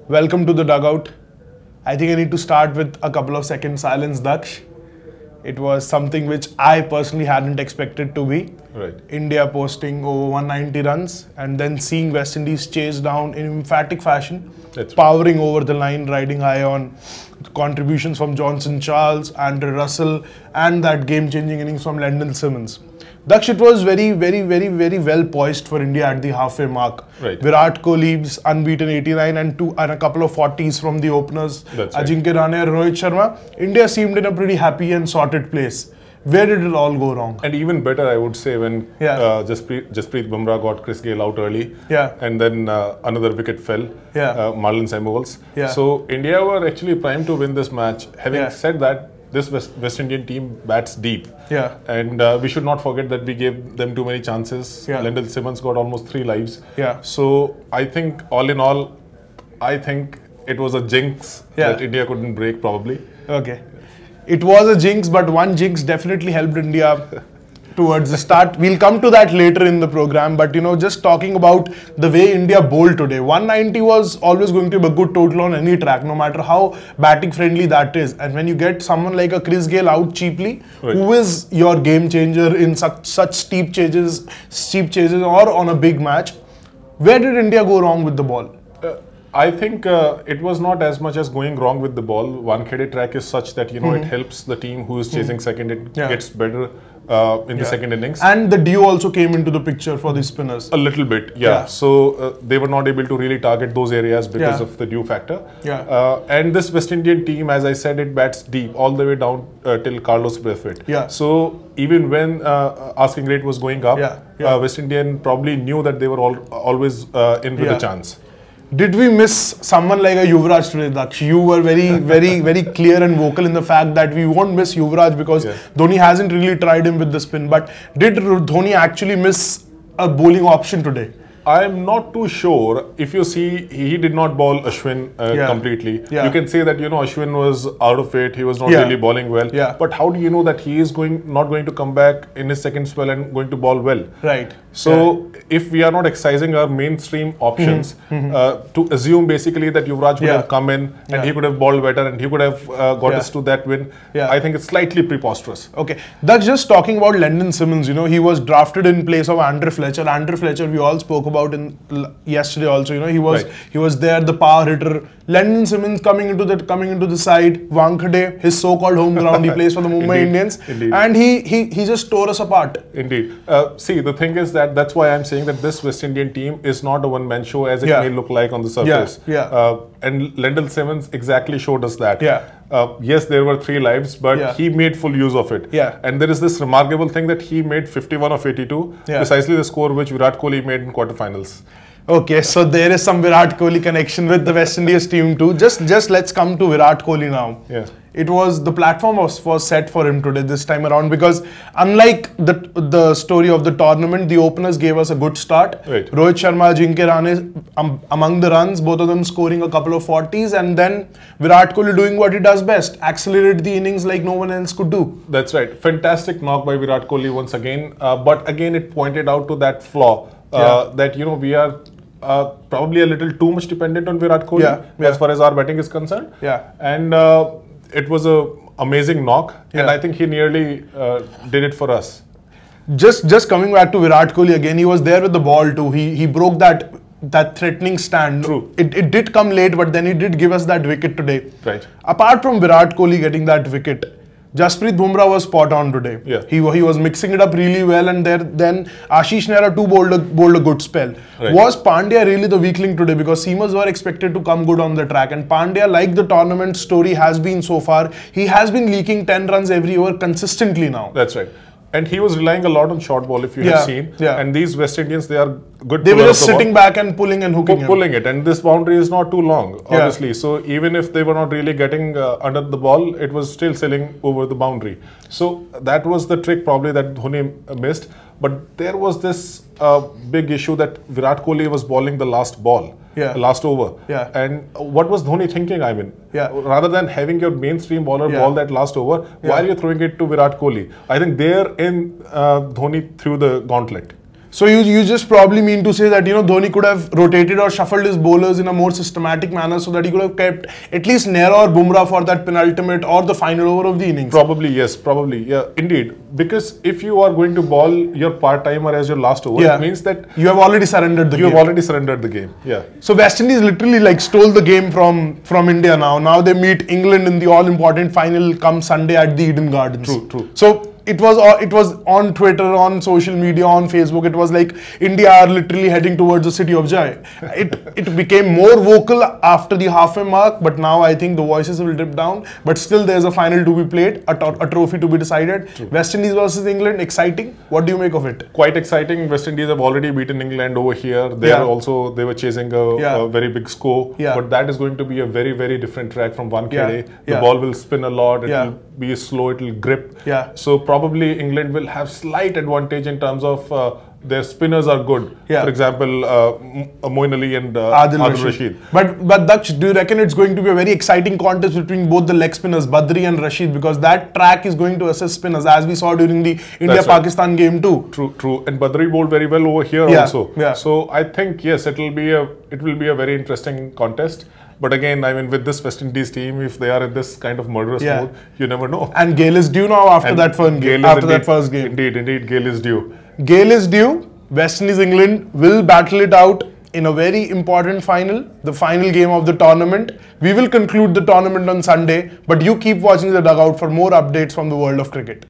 Welcome to the dugout. I think I need to start with a couple of seconds silence, Daksh. It was something which I personally hadn't expected to be. Right. India posting over 190 runs and then seeing West Indies chase down in emphatic fashion, powering over the line, riding high on contributions from Johnson Charles, Andre Russell, and that game-changing innings from Lendl Simmons. Daksh, it was very well poised for India at the halfway mark. Right. Virat Kohli's unbeaten 89 and a couple of 40s from the openers, Ajinkya Rahane and Rohit Sharma. India seemed in a pretty happy and sorted place. Where did it all go wrong? And even better, I would say, when Jasprit Bumrah got Chris Gayle out early, and then another wicket fell, Marlon Samuels. So India were actually primed to win this match. Having said that, this West Indian team bats deep. And we should not forget that we gave them too many chances. Lendl Simmons got almost 3 lives. So I think, all in all, I think it was a jinx that India couldn't break, probably. Okay. It was a jinx, but one jinx definitely helped India towards the start. We'll come to that later in the program, but you know, just talking about the way India bowled today, 190 was always going to be a good total on any track, no matter how batting friendly that is. And when you get someone like a Chris Gayle out cheaply, who is your game changer in such steep chases or on a big match, where did India go wrong with the ball? I think it was not as much as going wrong with the ball. One-headed track is such that, you know, it helps the team who is chasing second. It gets better in the second innings. And the dew also came into the picture for the spinners. A little bit, So they were not able to really target those areas because of the dew factor. And this West Indian team, as I said, it bats deep all the way down till Carlos Brathwaite. So even when asking rate was going up, West Indian probably knew that they were always in with a chance. Did we miss someone like a Yuvraj today, Daksh? You were very clear and vocal in the fact that we won't miss Yuvraj because Dhoni hasn't really tried him with the spin. But did Dhoni actually miss a bowling option today? I'm not too sure. If you see, he did not bowl Ashwin completely. You can say that, you know, Ashwin was out of it. He was not really bowling well. But how do you know that he is not going to come back in his second spell and going to bowl well? Right. So if we are not excising our mainstream options, to assume basically that Yuvraj would have come in and he could have bowled better and he could have got us to that win, I think it's slightly preposterous. Okay. That's just talking about Lendl Simmons. You know, he was drafted in place of Andre Fletcher. Andre Fletcher, we all spoke about in yesterday also. You know, he was there, the power hitter. Lendl Simmons coming into the side. Wankhede, his so-called home ground, he plays for the Mumbai Indians, and he just tore us apart. Indeed. See, the thing is that's why I'm saying that this West Indian team is not a one-man show as it may look like on the surface. And Lendl Simmons exactly showed us that. Yes, there were 3 lives, but he made full use of it. And there is this remarkable thing that he made 51 of 82, precisely the score which Virat Kohli made in quarterfinals. Okay, so there is some Virat Kohli connection with the West Indies team too. Just let's come to Virat Kohli now. It was, the platform was set for him today this time around, because unlike the story of the tournament, the openers gave us a good start. Rohit Sharma, Ajinkya Rahane among the runs, both of them scoring a couple of 40s, and then Virat Kohli doing what he does best, accelerate the innings like no one else could do. That's right. Fantastic knock by Virat Kohli once again. But again, it pointed out to that flaw that, you know, we are probably a little too much dependent on Virat Kohli as far as our batting is concerned. And it was a amazing knock, and I think he nearly did it for us. Just coming back to Virat Kohli again, he was there with the ball too. He broke that threatening stand. True. It did come late, but then he did give us that wicket today. Right. Apart from Virat Kohli getting that wicket, Jasprit Bumrah was spot on today. He was mixing it up really well, and then Ashish Nehra too bowled a good spell. Was Pandya really the weak link today? Because seamers were expected to come good on the track, and Pandya, like the tournament story has been so far, he has been leaking 10 runs every over consistently now. That's right. And he was relying a lot on short ball, if you have seen. And these West Indians, they are good. They were just sitting back and pulling and hooking. Pulling it, and this boundary is not too long, obviously. So even if they were not really getting under the ball, it was still sailing over the boundary. So that was the trick probably that Dhoni missed. But there was this big issue that Virat Kohli was bowling the last ball. Last over. And what was Dhoni thinking, I mean? Rather than having your mainstream bowler ball that last over, why are you throwing it to Virat Kohli? I think therein Dhoni threw the gauntlet. So you just probably mean to say that, you know, Dhoni could have rotated or shuffled his bowlers in a more systematic manner so that he could have kept at least Nehra or Bumrah for that penultimate or the final over of the innings. Probably, yes, probably, yeah, indeed. Because if you are going to bowl your part-timer as your last over, it means that you have already surrendered the game. You have already surrendered the game, yeah. So West Indies literally like stole the game from India now. Now they meet England in the all-important final come Sunday at the Eden Gardens. True. So it was on Twitter, on social media, on Facebook. It was like India are literally heading towards the city of joy. It became more vocal after the halfway mark, but now I think the voices will dip down. But still, there's a final to be played, a trophy to be decided. True. West Indies versus England, exciting. What do you make of it? Quite exciting. West Indies have already beaten England over here. They were chasing a very big score, but that is going to be a very, very different track from Wankhede. The ball will spin a lot. It will be slow. It will grip. So probably England will have slight advantage in terms of their spinners are good. For example, Moeen Ali and Adil Rashid. But Daksh, do you reckon it's going to be a very exciting contest between both the leg spinners, Badri and Rashid, because that track is going to assist spinners, as we saw during the India-Pakistan game too. True. And Badri bowled very well over here also. So I think yes, it will be a very interesting contest. But again, I mean, with this West Indies team, if they are in this kind of murderous mode, you never know. And Gale is due now after that first game. Indeed, Gale is due. Gale is due. West Indies, England will battle it out in a very important final, the final game of the tournament. We will conclude the tournament on Sunday, but you keep watching The Dugout for more updates from the world of cricket.